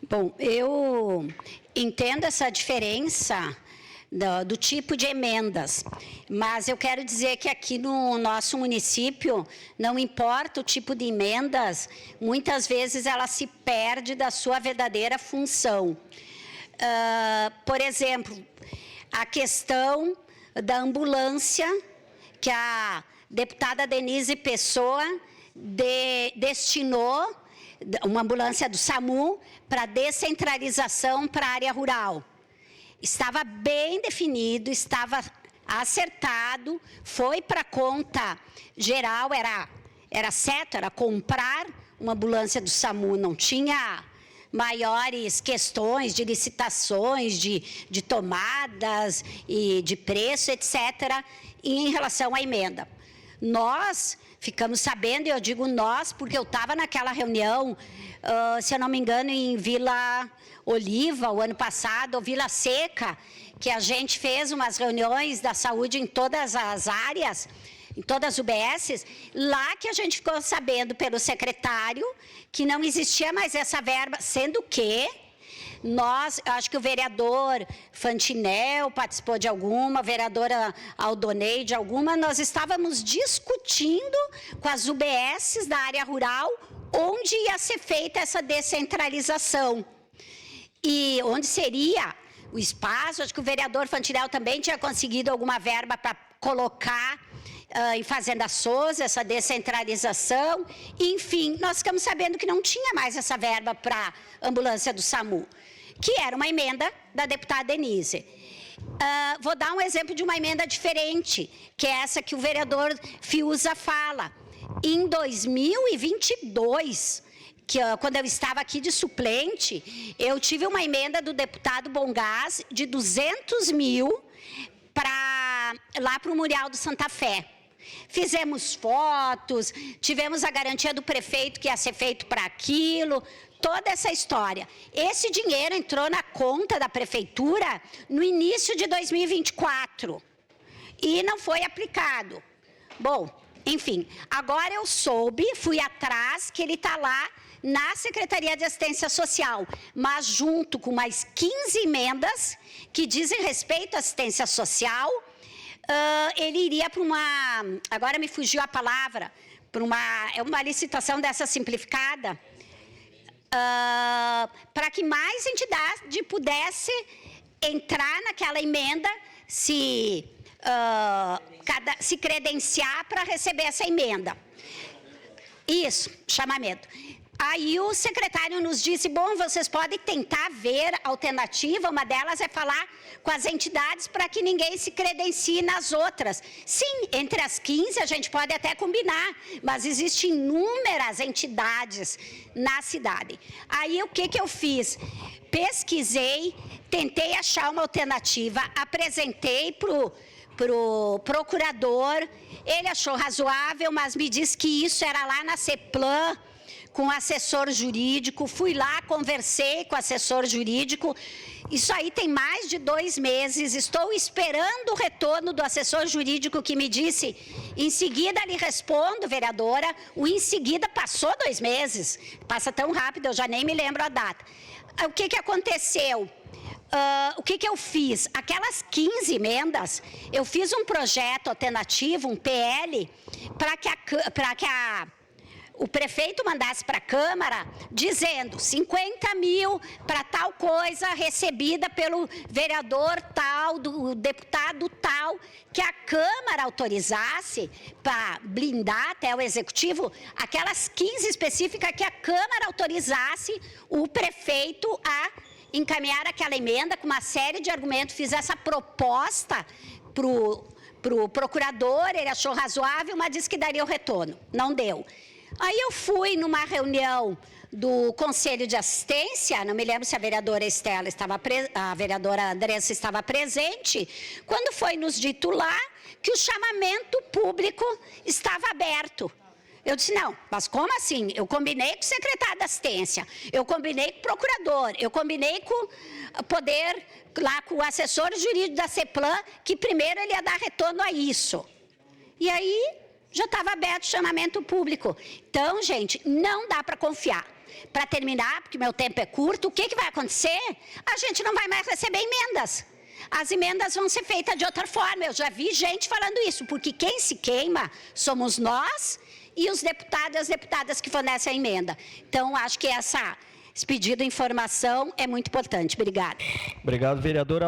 Bom, eu entendo essa diferença do tipo de emendas, mas eu quero dizer que aqui no nosso município, não importa o tipo de emendas, muitas vezes ela se perde da sua verdadeira função. Por exemplo, a questão da ambulância, que a deputada Denise Pessoa destinou, uma ambulância do SAMU, para descentralização para a área rural. Estava bem definido, estava acertado, foi para a conta geral, era certo, era comprar uma ambulância do SAMU, não tinha maiores questões de licitações, de tomadas e de preço, etc., em relação à emenda. Nós ficamos sabendo, e eu digo nós, porque eu estava naquela reunião, se eu não me engano, em Vila Oliva, o ano passado, ou Vila Seca, que a gente fez umas reuniões da saúde em todas as áreas, em todas as UBSs, lá que a gente ficou sabendo pelo secretário que não existia mais essa verba, sendo que nós, acho que o vereador Fantinel participou de alguma, a vereadora Aldonei de alguma, nós estávamos discutindo com as UBSs da área rural onde ia ser feita essa descentralização. E onde seria o espaço, acho que o vereador Fantinel também tinha conseguido alguma verba para colocar em Fazenda Souza, essa descentralização. Enfim, nós ficamos sabendo que não tinha mais essa verba para ambulância do SAMU, que era uma emenda da deputada Denise. Vou dar um exemplo de uma emenda diferente, que é essa que o vereador Fiuza fala. Em 2022, quando eu estava aqui de suplente, eu tive uma emenda do deputado Bongás de 200 mil lá para o Memorial do Santa Fé. Fizemos fotos, tivemos a garantia do prefeito que ia ser feito para aquilo, toda essa história. Esse dinheiro entrou na conta da prefeitura no início de 2024 e não foi aplicado. Bom, enfim, agora eu soube, fui atrás, que ele está lá na Secretaria de Assistência Social, mas junto com mais 15 emendas que dizem respeito à assistência social, ele iria para uma, agora me fugiu a palavra, para uma licitação dessa simplificada, para que mais entidade pudesse entrar naquela emenda, se credenciar para receber essa emenda. Isso, chamamento. Aí o secretário nos disse, bom, vocês podem tentar ver alternativa, uma delas é falar com as entidades para que ninguém se credencie nas outras. Sim, entre as 15 a gente pode até combinar, mas existem inúmeras entidades na cidade. Aí o que eu fiz? Pesquisei, tentei achar uma alternativa, apresentei para o procurador, ele achou razoável, mas me disse que isso era lá na CEPLAN, com o assessor jurídico, fui lá, conversei com o assessor jurídico, isso aí tem mais de 2 meses, estou esperando o retorno do assessor jurídico que me disse, em seguida lhe respondo, vereadora, o em seguida passou 2 meses, passa tão rápido, eu já nem me lembro a data. O que aconteceu? O que eu fiz? Aquelas 15 emendas, eu fiz um projeto alternativo, um PL, para que o prefeito mandasse para a Câmara, dizendo 50 mil para tal coisa recebida pelo vereador tal, do deputado tal, que a Câmara autorizasse para blindar até o Executivo, aquelas 15 específicas que a Câmara autorizasse o prefeito a encaminhar aquela emenda com uma série de argumentos, fiz essa proposta para o procurador, ele achou razoável, mas disse que daria o retorno, não deu. Aí eu fui numa reunião do Conselho de Assistência, não me lembro se a vereadora Estela a vereadora Andressa estava presente, quando foi nos dito lá que o chamamento público estava aberto. Eu disse, não, mas como assim? Eu combinei com o secretário da assistência, eu combinei com o procurador, eu combinei com o poder, lá com o assessor jurídico da CEPLAN, que primeiro ele ia dar retorno a isso. E aí já estava aberto o chamamento público. Então, gente, não dá para confiar. para terminar, porque meu tempo é curto, o que vai acontecer? A gente não vai mais receber emendas. As emendas vão ser feitas de outra forma. Eu já vi gente falando isso, porque quem se queima somos nós e os deputados e as deputadas que fornecem a emenda. Então, acho que esse pedido de informação é muito importante. Obrigada. Obrigado, vereadora.